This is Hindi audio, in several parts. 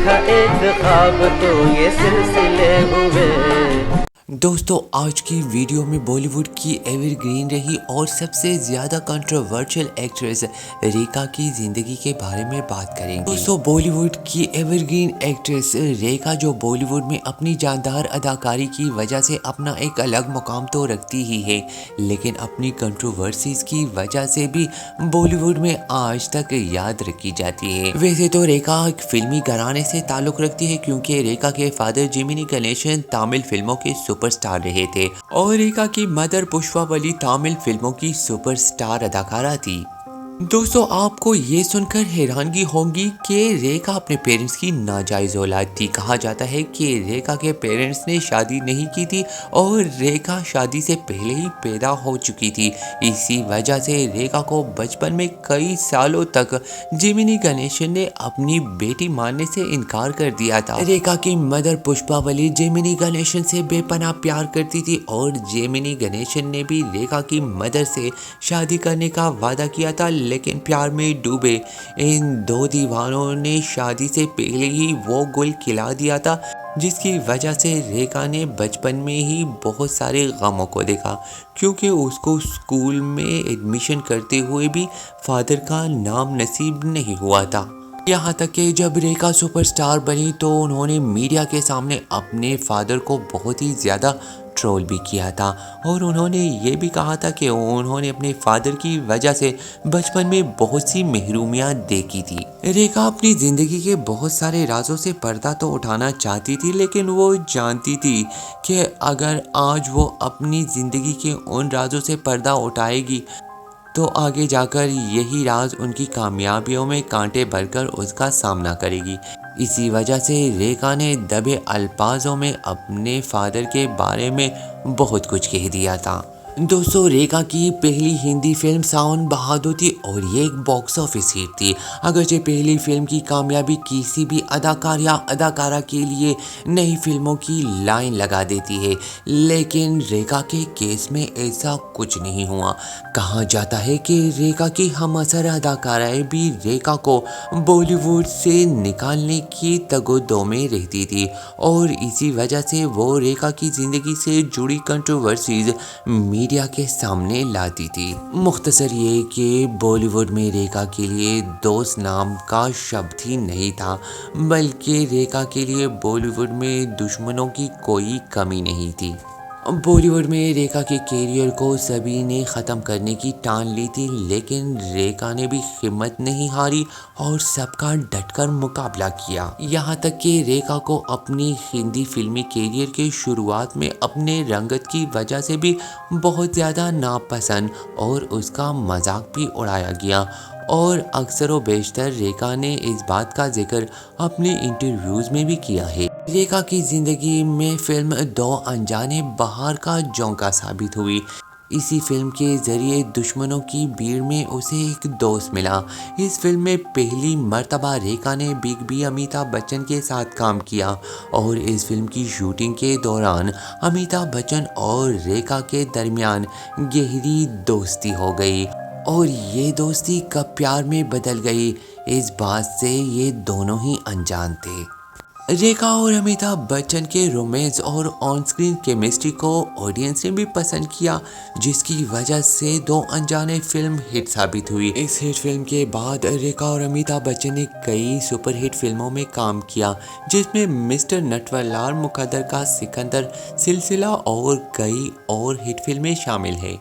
देखा एक ख्वाब तो ये सिलसिले हुए। दोस्तों आज की वीडियो में बॉलीवुड की एवरग्रीन रही और सबसे ज़्यादा कंट्रोवर्शियल एक्ट्रेस रेखा की ज़िंदगी के बारे में बात करेंगे। दोस्तों बॉलीवुड की एवरग्रीन एक्ट्रेस रेखा जो बॉलीवुड में अपनी जानदार अदाकारी की वजह से अपना एक अलग मुकाम तो रखती ही है, लेकिन अपनी कंट्रोवर्सीज की वजह से भी बॉलीवुड में आज तक याद रखी जाती है। वैसे तो रेखा एक फिल्मी घराने से ताल्लुक़ रखती है क्योंकि रेखा के फादर जेमिनी गणेशन तमिल फिल्मों के सुपरस्टार रहे थे और रेखा की मदर पुष्पा बली तमिल फिल्मों की सुपरस्टार अदाकारा थी। दोस्तों आपको ये सुनकर हैरानगी होगी कि रेखा अपने पेरेंट्स की नाजायज़ औलाद थी। कहा जाता है कि रेखा के पेरेंट्स ने शादी नहीं की थी और रेखा शादी से पहले ही पैदा हो चुकी थी। इसी वजह से रेखा को बचपन में कई सालों तक जेमिनी गणेशन ने अपनी बेटी मानने से इनकार कर दिया था। रेखा की मदर पुष्पा बली जेमिनी गणेशन से बेपनाह प्यार करती थी और जेमिनी गणेशन ने भी रेखा की मदर से शादी करने का वादा किया था, लेकिन प्यार में डूबे इन दो दीवानों ने शादी से पहले ही वो गुल खिला दिया था, जिसकी वजह से रेखा ने बचपन में ही बहुत सारे गमों को देखा क्योंकि उसको स्कूल में एडमिशन करते हुए भी फादर का नाम नसीब नहीं हुआ था। यहाँ तक कि जब रेखा सुपरस्टार बनी तो उन्होंने मीडिया के सामने अपने फादर को बहुत ही ज़्यादा ट्रोल भी किया था और उन्होंने ये भी कहा था कि उन्होंने अपने फादर की वजह से बचपन में बहुत सी महरूमियाँ देखी थी। रेखा अपनी ज़िंदगी के बहुत सारे राजों से पर्दा तो उठाना चाहती थी, लेकिन वो जानती थी कि अगर आज वो अपनी ज़िंदगी के उन राजों से पर्दा उठाएगी तो आगे जाकर यही राज उनकी कामयाबियों में कांटे भरकर उसका सामना करेगी। इसी वजह से रेखा ने दबे अल्फाजों में अपने फादर के बारे में बहुत कुछ कह दिया था। दोस्तों रेखा की पहली हिंदी फिल्म सावन बहादुर थी और ये एक बॉक्स ऑफिस हिट थी। अगरचे पहली फिल्म की कामयाबी किसी भी अदाकार या अदाकारा के लिए नई फिल्मों की लाइन लगा देती है, लेकिन रेखा के केस में ऐसा कुछ नहीं हुआ। कहा जाता है कि रेखा की हमअसर अदाकाराएं भी रेखा को बॉलीवुड से निकालने की तगोदो में रहती थी और इसी वजह से वो रेखा की ज़िंदगी से जुड़ी कंट्रोवर्सीज मीडिया के सामने लाती थी। मुख्तसर ये कि बॉलीवुड में रेखा के लिए दोस्त नाम का शब्द ही नहीं था, बल्कि रेखा के लिए बॉलीवुड में दुश्मनों की कोई कमी नहीं थी। बॉलीवुड में रेखा के कैरियर को सभी ने ख़त्म करने की ठान ली थी, लेकिन रेखा ने भी हिम्मत नहीं हारी और सबका डटकर मुकाबला किया। यहाँ तक कि रेखा को अपनी हिंदी फिल्मी कैरियर के शुरुआत में अपने रंगत की वजह से भी बहुत ज़्यादा नापसंद और उसका मजाक भी उड़ाया गया और अक्सर व बेशतर रेखा ने इस बात का जिक्र अपने इंटरव्यूज़ में भी किया है। रेखा की ज़िंदगी में फिल्म दो अनजाने बहार का झोंका साबित हुई। इसी फिल्म के ज़रिए दुश्मनों की भीड़ में उसे एक दोस्त मिला। इस फिल्म में पहली मर्तबा रेखा ने बिग बी अमिताभ बच्चन के साथ काम किया और इस फिल्म की शूटिंग के दौरान अमिताभ बच्चन और रेखा के दरमियान गहरी दोस्ती हो गई और ये दोस्ती कब प्यार में बदल गई, इस बात से ये दोनों ही अनजान थे। रेखा और अमिताभ बच्चन के रोमांस और ऑन स्क्रीन केमिस्ट्री को ऑडियंस ने भी पसंद किया, जिसकी वजह से दो अनजाने फिल्म हिट साबित हुई। इस हिट फिल्म के बाद रेखा और अमिताभ बच्चन ने कई सुपर हिट फिल्मों में काम किया, जिसमें मिस्टर नटवरलाल, मुकद्दर का सिकंदर, सिलसिला और कई और हिट फिल्में शामिल हैं।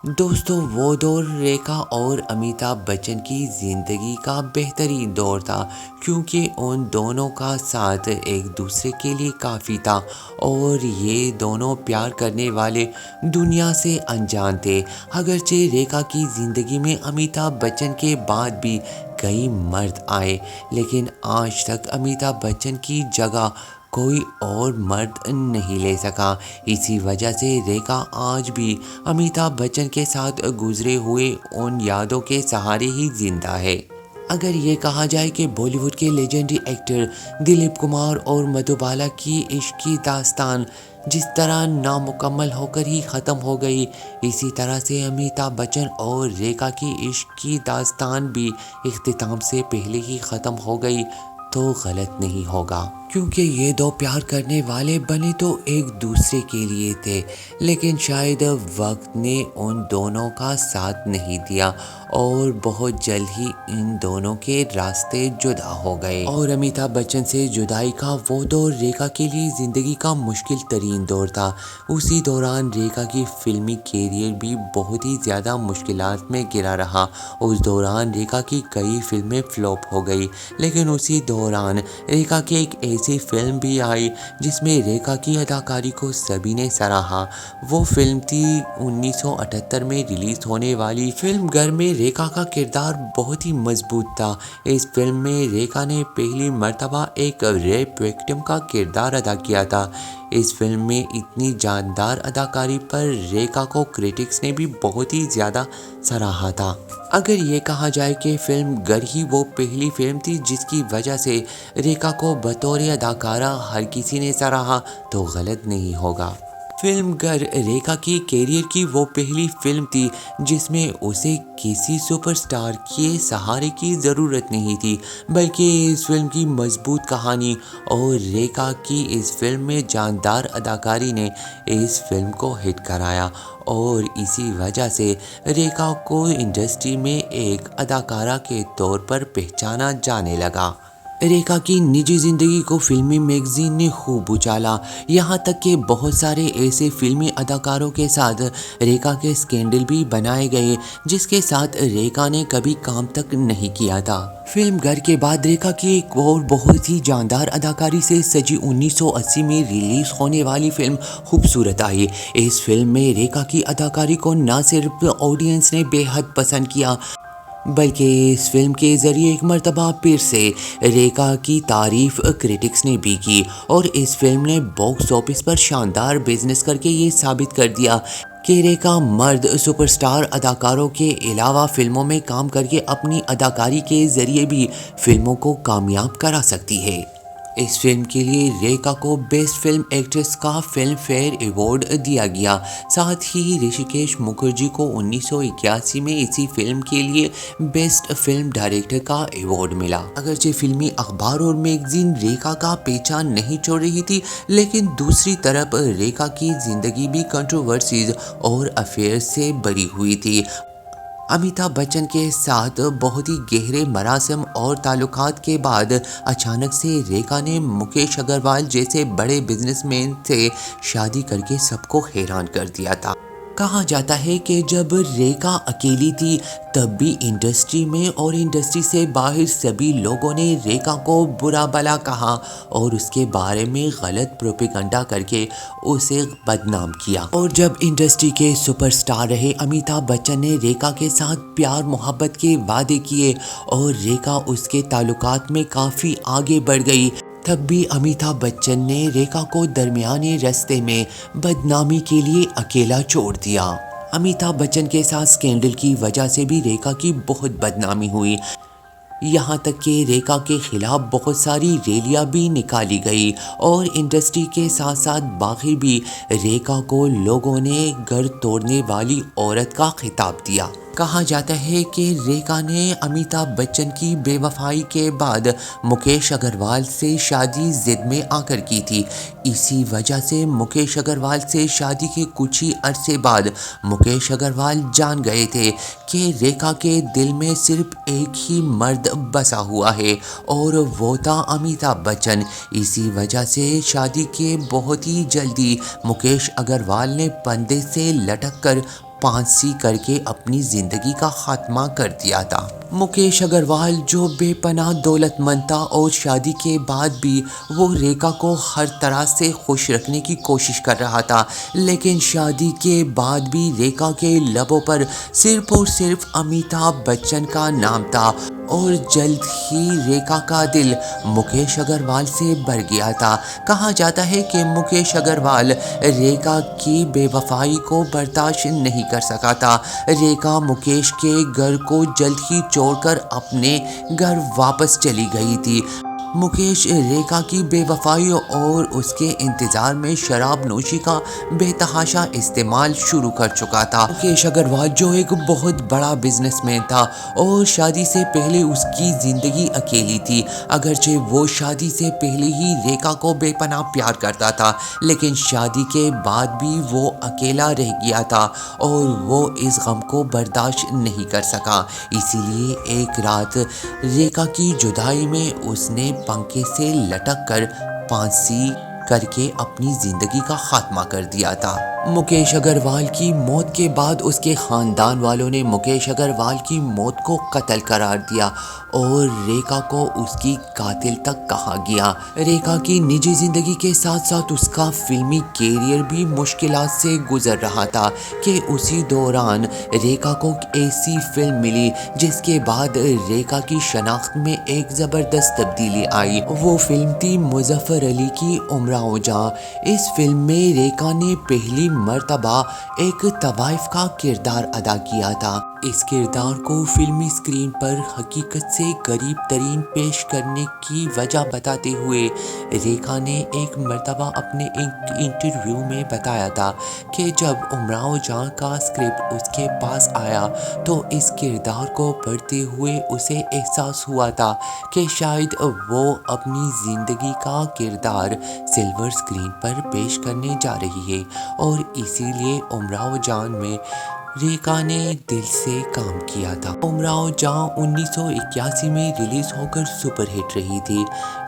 दोस्तों वो दौर रेखा और अमिताभ बच्चन की ज़िंदगी का बेहतरीन दौर था क्योंकि उन दोनों का साथ एक दूसरे के लिए काफ़ी था और ये दोनों प्यार करने वाले दुनिया से अनजान थे। अगरचे रेखा की ज़िंदगी में अमिताभ बच्चन के बाद भी कई मर्द आए, लेकिन आज तक अमिताभ बच्चन की जगह कोई और मर्द नहीं ले सका। इसी वजह से रेखा आज भी अमिताभ बच्चन के साथ गुजरे हुए उन यादों के सहारे ही जिंदा है। अगर ये कहा जाए कि बॉलीवुड के लेजेंडरी एक्टर दिलीप कुमार और मधुबाला की इश्क की दास्तान जिस तरह नामुकम्मल होकर ही ख़त्म हो गई, इसी तरह से अमिताभ बच्चन और रेखा की इश्क की दास्तान भी इख्तिताम से पहले ही ख़त्म हो गई। तो गलत नहीं होगा, क्योंकि ये दो प्यार करने वाले बने तो एक दूसरे के लिए थे, लेकिन शायद वक्त ने उन दोनों का साथ नहीं दिया और बहुत जल्द ही इन दोनों के रास्ते जुदा हो गए। और अमिताभ बच्चन से जुदाई का वो दौर रेखा के लिए ज़िंदगी का मुश्किल तरीन दौर था। उसी दौरान रेखा की फिल्मी कैरियर भी बहुत ही ज़्यादा मुश्किलात में गिरा रहा। उस दौरान रेखा की कई फिल्में फ्लॉप हो गई, लेकिन उसी दौरान रेखा की एक ऐसी फिल्म भी आई जिसमें रेखा की अदाकारी को सभी ने सराहा। वो फिल्म थी 1978 में रिलीज होने वाली फिल्म घर में। रेखा का किरदार बहुत ही मजबूत था। इस फिल्म में रेखा ने पहली मर्तबा एक रेप विक्टिम का किरदार अदा किया था। इस फिल्म में इतनी जानदार अदाकारी पर रेखा को क्रिटिक्स ने भी बहुत ही ज़्यादा सराहा था। अगर ये कहा जाए कि फिल्म घर ही वो पहली फिल्म थी जिसकी वजह से रेखा को बतौर अदाकारा हर किसी ने सराहा, तो गलत नहीं होगा। फिल्म घर रेखा की कैरियर की वो पहली फिल्म थी जिसमें उसे किसी सुपरस्टार के सहारे की ज़रूरत नहीं थी, बल्कि इस फिल्म की मजबूत कहानी और रेखा की इस फिल्म में जानदार अदाकारी ने इस फिल्म को हिट कराया और इसी वजह से रेखा को इंडस्ट्री में एक अदाकारा के तौर पर पहचाना जाने लगा। रेखा की निजी ज़िंदगी को फिल्मी मैगज़ीन ने खूब उछाला, यहाँ तक कि बहुत सारे ऐसे फिल्मी अदाकारों के साथ रेखा के स्कैंडल भी बनाए गए जिसके साथ रेखा ने कभी काम तक नहीं किया था। फिल्म घर के बाद रेखा की एक और बहुत ही जानदार अदाकारी से सजी 1980 में रिलीज होने वाली फिल्म खूबसूरत आई। इस फिल्म में रेखा की अदाकारी को न सिर्फ ऑडियंस ने बेहद पसंद किया, बल्कि इस फिल्म के ज़रिए एक मर्तबा फिर से रेखा की तारीफ क्रिटिक्स ने भी की और इस फिल्म ने बॉक्स ऑफिस पर शानदार बिजनेस करके ये साबित कर दिया कि रेखा मर्द सुपरस्टार अदाकारों के अलावा फिल्मों में काम करके अपनी अदाकारी के ज़रिए भी फिल्मों को कामयाब करा सकती है। इस फिल्म के लिए रेखा को बेस्ट फिल्म एक्ट्रेस का फिल्म फेयर अवार्ड दिया गया। साथ ही ऋषिकेश मुखर्जी को 1981 में इसी फिल्म के लिए बेस्ट फिल्म डायरेक्टर का अवार्ड मिला। अगरचे फिल्मी अखबार और मैगजीन रेखा का पहचान नहीं छोड़ रही थी, लेकिन दूसरी तरफ रेखा की जिंदगी भी कंट्रोवर्सीज और अफेयर से भरी हुई थी। अमिताभ बच्चन के साथ बहुत ही गहरे मरासिम और ताल्लुकात के बाद अचानक से रेखा ने मुकेश अग्रवाल जैसे बड़े बिजनेसमैन से शादी करके सबको हैरान कर दिया था। कहा जाता है कि जब रेखा अकेली थी तब भी इंडस्ट्री में और इंडस्ट्री से बाहर सभी लोगों ने रेखा को बुरा भला कहा और उसके बारे में गलत प्रोपेगेंडा करके उसे बदनाम किया। और जब इंडस्ट्री के सुपरस्टार रहे अमिताभ बच्चन ने रेखा के साथ प्यार मोहब्बत के वादे किए और रेखा उसके ताल्लुकात में काफ़ी आगे बढ़ गई, तब भी अमिताभ बच्चन ने रेखा को दरमियाने रास्ते में बदनामी के लिए अकेला छोड़ दिया। अमिताभ बच्चन के साथ स्कैंडल की वजह से भी रेखा की बहुत बदनामी हुई, यहाँ तक कि रेखा के खिलाफ बहुत सारी रैलियाँ भी निकाली गई और इंडस्ट्री के साथ साथ बाहर भी रेखा को लोगों ने घर तोड़ने वाली औरत का खिताब दिया। कहा जाता है कि रेखा ने अमिताभ बच्चन की बेवफाई के बाद मुकेश अग्रवाल से शादी जिद में आकर की थी। इसी वजह से मुकेश अग्रवाल से शादी के कुछ ही अरसे बाद मुकेश अग्रवाल जान गए थे कि रेखा के दिल में सिर्फ एक ही मर्द बसा हुआ है और वो था अमिताभ बच्चन। इसी वजह से शादी के बहुत ही जल्दी मुकेश अग्रवाल ने पर्दे से लटक कर फांसी करके अपनी जिंदगी का खात्मा कर दिया था। मुकेश अग्रवाल जो बेपनाह दौलतमंद था और शादी के बाद भी वो रेखा को हर तरह से खुश रखने की कोशिश कर रहा था, लेकिन शादी के बाद भी रेखा के लबों पर सिर्फ और सिर्फ अमिताभ बच्चन का नाम था और जल्द ही रेखा का दिल मुकेश अग्रवाल से भर गया था। कहा जाता है कि मुकेश अग्रवाल रेखा की बेवफाई को बर्दाश्त नहीं कर सका था। रेखा मुकेश के घर को जल्द ही छोड़कर अपने घर वापस चली गई थी मुकेश रेखा की बेवफाई और उसके इंतजार में शराब नोशी का बेतहाशा इस्तेमाल शुरू कर चुका था। मुकेश अग्रवाल जो एक बहुत बड़ा बिजनेसमैन था और शादी से पहले उसकी जिंदगी अकेली थी। अगरचे वो शादी से पहले ही रेखा को बेपनाह प्यार करता था, लेकिन शादी के बाद भी वो अकेला रह गया था और वो इस गम को बर्दाश्त नहीं कर सका। इसीलिए एक रात रेखा की जुदाई में उसने पंखे से लटक कर फांसी करके अपनी जिंदगी का खात्मा कर दिया था। मुकेश अग्रवाल की मौत के बाद उसके खानदान वालों ने मुकेश अग्रवाल की मौत को कत्ल करार दिया और रेखा को उसकी कातिल तक कहा गया। रेखा की निजी जिंदगी के साथ साथ उसका फिल्मी कैरियर भी मुश्किलात से गुजर रहा था कि उसी दौरान रेखा को ऐसी फिल्म मिली जिसके बाद रेखा की शनाख्त में एक ज़बरदस्त तब्दीली आई। वो फिल्म थी मुजफ्फर अली की उमराव जहां। इस फिल्म में रेखा ने पहली मर्तबा एक तवाइफ का किरदार अदा किया था। इस किरदार को फिल्मी स्क्रीन पर हकीकत से करीब तरीन पेश करने की वजह बताते हुए रेखा ने एक मर्तबा अपने एक इंटरव्यू में बताया था कि जब उमराव जहां का स्क्रिप्ट उसके पास आया तो इस किरदार को पढ़ते हुए उसे एहसास हुआ था कि शायद वो अपनी ज़िंदगी का किरदार सिल्वर स्क्रीन पर पेश करने जा रही है और इसीलिए उमराव जान में रेखा ने दिल से काम किया था। उमराव जहां 1981 में रिलीज होकर सुपरहिट रही थी।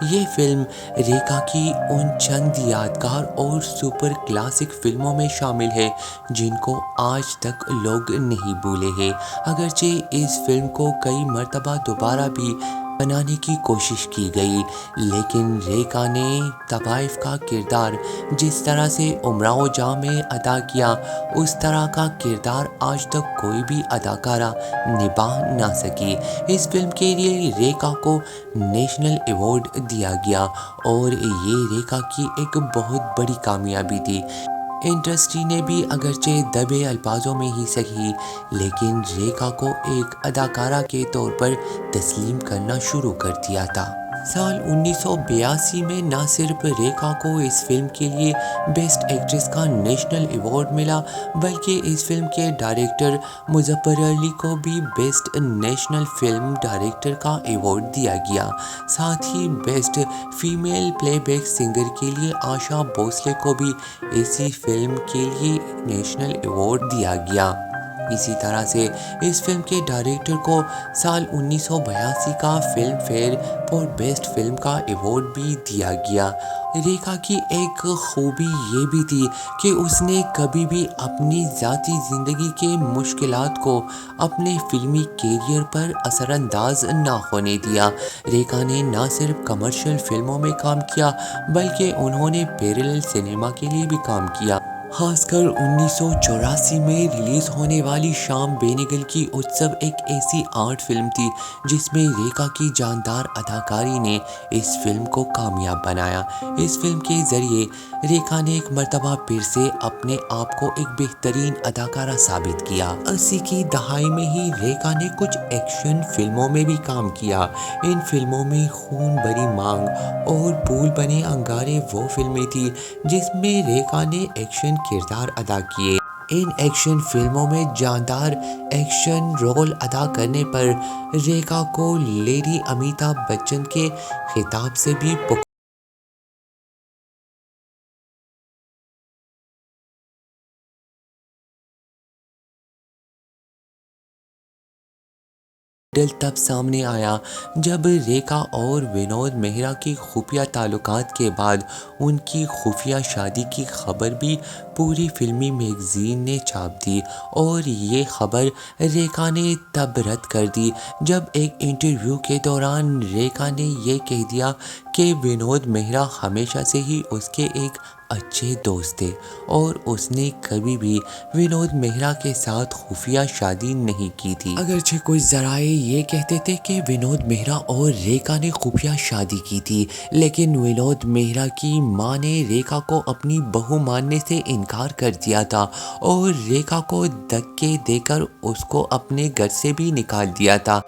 ये फिल्म रेखा की उन चंद यादगार और सुपर क्लासिक फिल्मों में शामिल है जिनको आज तक लोग नहीं भूले हैं। अगरचे इस फिल्म को कई मर्तबा दोबारा भी बनाने की कोशिश की गई, लेकिन रेखा ने तवाइफ का किरदार जिस तरह से उमराव जहां में अदा किया उस तरह का किरदार आज तक कोई भी अदाकारा निभा ना सकी। इस फिल्म के लिए रेखा को नेशनल अवार्ड दिया गया और ये रेखा की एक बहुत बड़ी कामयाबी थी। इंडस्ट्री ने भी अगरचे दबे अल्फाजों में ही सही, लेकिन रेखा को एक अदाकारा के तौर पर तस्लीम करना शुरू कर दिया था। साल 1982 में न सिर्फ रेखा को इस फिल्म के लिए बेस्ट एक्ट्रेस का नेशनल अवार्ड मिला, बल्कि इस फिल्म के डायरेक्टर मुजफ्फर अली को भी बेस्ट नेशनल फिल्म डायरेक्टर का अवार्ड दिया गया। साथ ही बेस्ट फीमेल प्लेबैक सिंगर के लिए आशा भोसले को भी इसी फिल्म के लिए नेशनल अवार्ड दिया गया। इसी तरह से इस फिल्म के डायरेक्टर को साल 1982 का film fair for best film का अवार्ड भी दिया गया। रेखा की एक खूबी ये भी थी कि उसने कभी भी अपनी ज़ाती ज़िंदगी के मुश्किलात को अपने फिल्मी कैरियर पर असरअंदाज ना होने दिया। रेखा ने न सिर्फ कमर्शियल फिल्मों में काम किया, बल्कि उन्होंने पैरेलल सिनेमा के लिए भी काम किया। खासकर 1984 में रिलीज होने वाली शाम बेनेगल की उत्सव एक ऐसी आर्ट फिल्म थी जिसमें रेखा की जानदार अदाकारी ने इस फिल्म को कामयाब बनाया। इस फिल्म के जरिए रेखा ने एक मर्तबा फिर से अपने आप को एक बेहतरीन अदाकारा साबित किया। 80 की दहाई में ही रेखा ने कुछ एक्शन फिल्मों में भी काम किया। इन फिल्मों में खून भरी मांग और भूल बने अंगारे वो फिल्में थी जिसमें रेखा ने एक्शन किरदार अदा किए। इन एक्शन फिल्मों में जानदार एक्शन रोल अदा करने पर रेखा को लेडी अमिताभ बच्चन के खिताब से भी तब सामने आया जब रेखा और विनोद मेहरा की खुफिया ताल्लुकात के बाद उनकी खुफिया शादी की खबर भी पूरी फिल्मी मैगजीन ने छाप दी और ये खबर रेखा ने तब रद्द कर दी जब एक इंटरव्यू के दौरान रेखा ने ये कह दिया कि विनोद मेहरा हमेशा से ही उसके एक अच्छे दोस्त थे और उसने कभी भी विनोद मेहरा के साथ खुफिया शादी नहीं की थी। अगरचे कुछ जराए ये कहते थे कि विनोद मेहरा और रेखा ने खुफिया शादी की थी, लेकिन विनोद मेहरा की मां ने रेखा को अपनी बहू मानने से इनकार कर दिया था और रेखा को धक्के देकर उसको अपने घर से भी निकाल दिया था।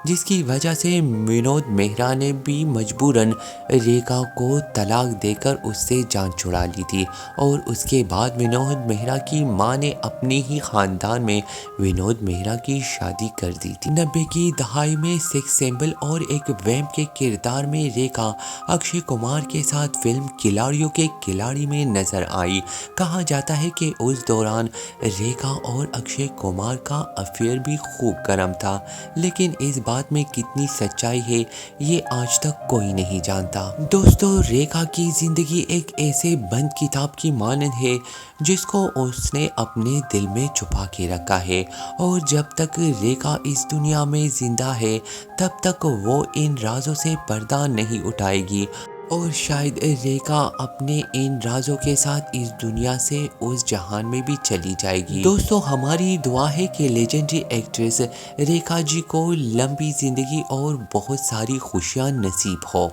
जिसकी वजह से विनोद मेहरा ने भी मजबूरन रेखा को तलाक देकर उससे जान छुड़ा ली थी और उसके बाद विनोद मेहरा की मां ने अपने ही खानदान में विनोद मेहरा की शादी कर दी थी। 90 की दहाई में सेक्स सिंबल और एक वैम्प के किरदार में रेखा अक्षय कुमार के साथ फिल्म खिलाड़ियों के खिलाड़ी में नजर आई। कहा जाता है कि उस दौरान रेखा और अक्षय कुमार का अफेयर भी खूब गर्म था, लेकिन इस बात में कितनी सच्चाई है ये आज तक कोई नहीं जानता। दोस्तों, रेखा की जिंदगी एक ऐसे बंद किताब की मानंद है जिसको उसने अपने दिल में छुपा के रखा है और जब तक रेखा इस दुनिया में जिंदा है तब तक वो इन राजों से पर्दा नहीं उठाएगी और शायद रेखा अपने इन राजों के साथ इस दुनिया से उस जहान में भी चली जाएगी। दोस्तों, हमारी दुआ है कि लेजेंडरी एक्ट्रेस रेखा जी को लंबी जिंदगी और बहुत सारी खुशियां नसीब हो।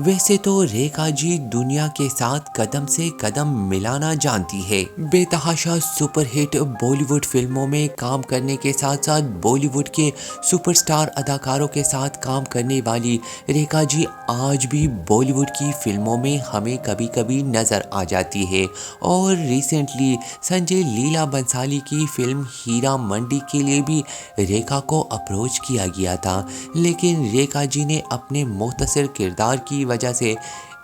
वैसे तो रेखा जी दुनिया के साथ कदम से कदम मिलाना जानती है। बेतहाशा सुपरहिट बॉलीवुड फिल्मों में काम करने के साथ साथ बॉलीवुड के सुपरस्टार अदाकारों के साथ काम करने वाली रेखा जी आज भी बॉलीवुड की फिल्मों में हमें कभी कभी नज़र आ जाती है और रिसेंटली संजय लीला बंसाली की फिल्म हीरा मंडी के लिए भी रेखा को अप्रोच किया गया था, लेकिन रेखा जी ने अपने मुख्तसर किरदार की वजह से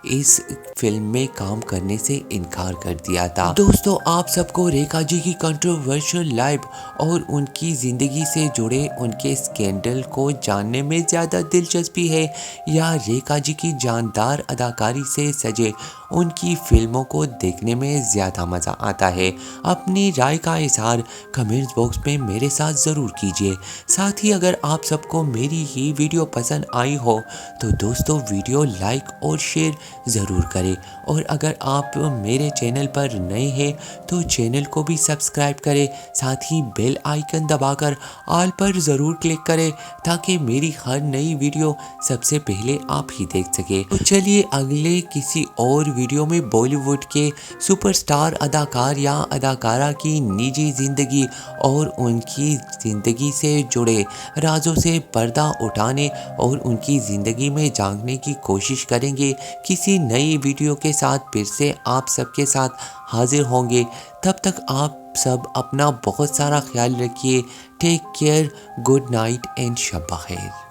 इस फिल्म में काम करने से इनकार कर दिया था। दोस्तों, आप सबको रेखा जी की कंट्रोवर्शियल लाइफ और उनकी ज़िंदगी से जुड़े उनके स्कैंडल को जानने में ज़्यादा दिलचस्पी है या रेखा जी की जानदार अदाकारी से सजे उनकी फिल्मों को देखने में ज़्यादा मज़ा आता है? अपनी राय का इज़हार कमेंट्स बॉक्स में मेरे साथ ज़रूर कीजिए। साथ ही अगर आप सबको मेरी ही वीडियो पसंद आई हो तो दोस्तों वीडियो लाइक और शेयर ज़रूर करें और अगर आप मेरे चैनल पर नए हैं तो चैनल को भी सब्सक्राइब करें, साथ ही बेल आइकन दबाकर ऑल पर ज़रूर क्लिक करें ताकि मेरी हर नई वीडियो सबसे पहले आप ही देख सके। तो चलिए अगले किसी और वीडियो में बॉलीवुड के सुपरस्टार अदाकार या अदाकारा की निजी ज़िंदगी और उनकी ज़िंदगी से जुड़े राजों से पर्दा उठाने और उनकी ज़िंदगी में झांकने की कोशिश करेंगे। किसी नई वीडियो के साथ फिर से आप सबके साथ हाजिर होंगे। तब तक आप सब अपना बहुत सारा ख्याल रखिए। Take care, good night and शब बखैर।